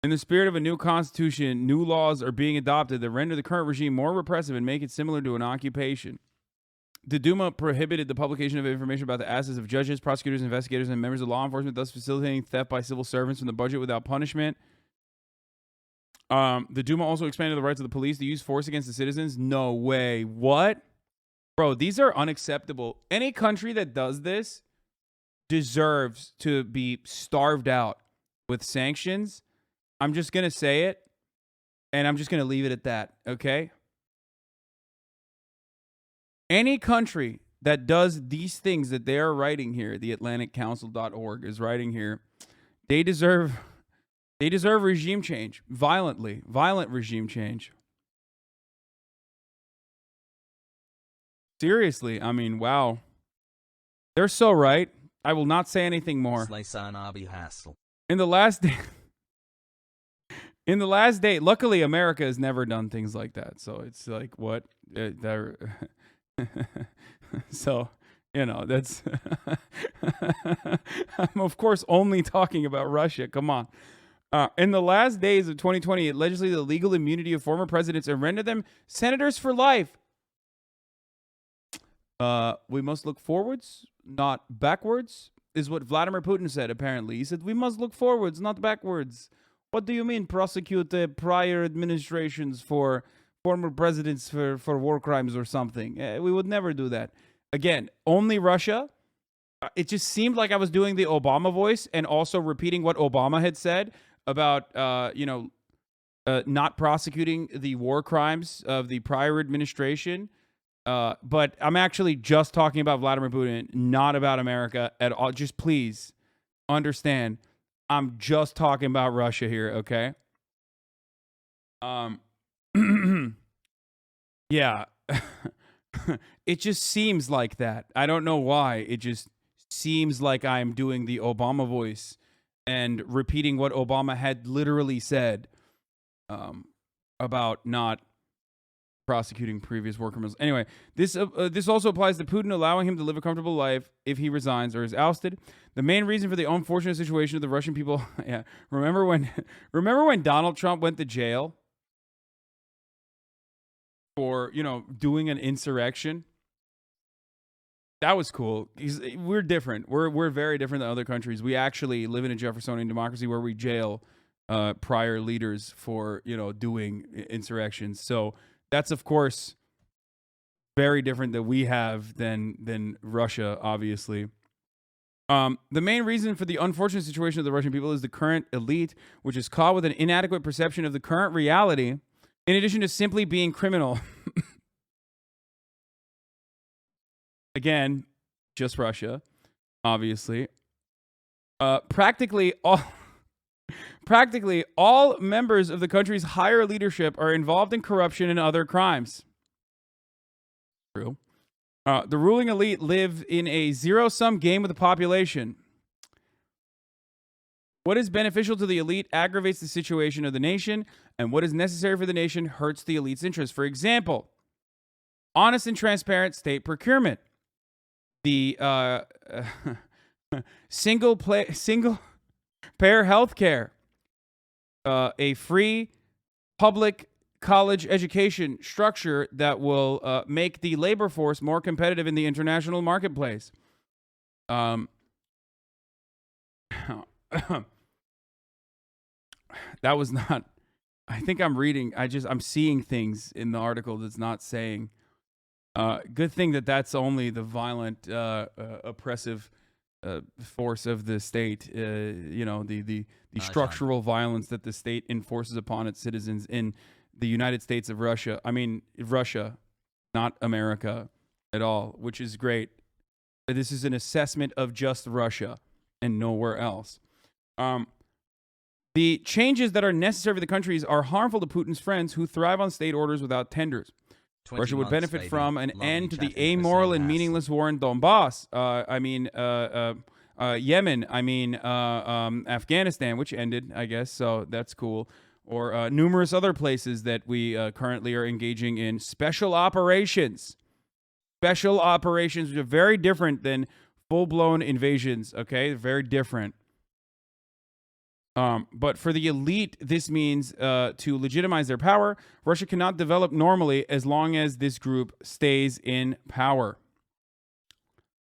In the spirit of a new constitution, new laws are being adopted that render the current regime more repressive and make it similar to an occupation. The Duma prohibited the publication of information about the assets of judges, prosecutors, investigators, and members of law enforcement, thus facilitating theft by civil servants from the budget without punishment. The Duma also expanded the rights of the police to use force against the citizens. No way. What? Bro, these are unacceptable. Any country that does this deserves to be starved out with sanctions. I'm just going to say it, and I'm just going to leave it at that, okay? Any country that does these things that they are writing here, the AtlanticCouncil.org is writing here, they deserve regime change, violent regime change. Seriously, I mean, wow. They're so right. I will not say anything more. HasanAbi hassle. In the last day, luckily America has never done things like that. So it's like, what? So, you know, that's I'm of course only talking about Russia. Come on. In the last days of 2020, it legislated the legal immunity of former presidents and rendered them senators for life. We must look forwards, not backwards, is what Vladimir Putin said, apparently. He said, we must look forwards, not backwards. What do you mean, prosecute the prior administrations for former presidents for war crimes or something? We would never do that. Again, only Russia. It just seemed like I was doing the Obama voice and also repeating what Obama had said about, not prosecuting the war crimes of the prior administration. But I'm actually just talking about Vladimir Putin, not about America at all. Just please understand, I'm just talking about Russia here, okay? Yeah. It just seems like that. I don't know why. It just seems like I'm doing the Obama voice and repeating what Obama had literally said about not prosecuting previous war criminals. Anyway, this also applies to Putin, allowing him to live a comfortable life if he resigns or is ousted. The main reason for the unfortunate situation of the Russian people. Yeah, remember when Donald Trump went to jail for doing an insurrection? That was cool. We're different. We're very different than other countries. We actually live in a Jeffersonian democracy where we jail prior leaders for doing insurrections. So that's, of course, very different that we have than Russia, obviously. The main reason for the unfortunate situation of the Russian people is the current elite, which is caught with an inadequate perception of the current reality, in addition to simply being criminal. Again, just Russia, obviously. Practically all members of the country's higher leadership are involved in corruption and other crimes. True. The ruling elite live in a zero-sum game with the population. What is beneficial to the elite aggravates the situation of the nation, and what is necessary for the nation hurts the elite's interest. For example, honest and transparent state procurement. The single payer health care. A free public college education structure that will make the labor force more competitive in the international marketplace. That was not. I think I'm reading. I'm seeing things in the article that's not saying. Good thing that's only the violent, oppressive force of the state. The structural violence that the state enforces upon its citizens in the United States of Russia. I mean, Russia, not America at all, which is great. This is an assessment of just Russia and nowhere else. The changes that are necessary for the countries are harmful to Putin's friends who thrive on state orders without tenders. Russia would benefit from an end to the amoral and meaningless war in Donbass. Yemen. Afghanistan, which ended, I guess. So that's cool. Or numerous other places that we currently are engaging in special operations. Special operations, which are very different than full-blown invasions. Okay, very different. But for the elite, this means to legitimize their power. Russia cannot develop normally as long as this group stays in power.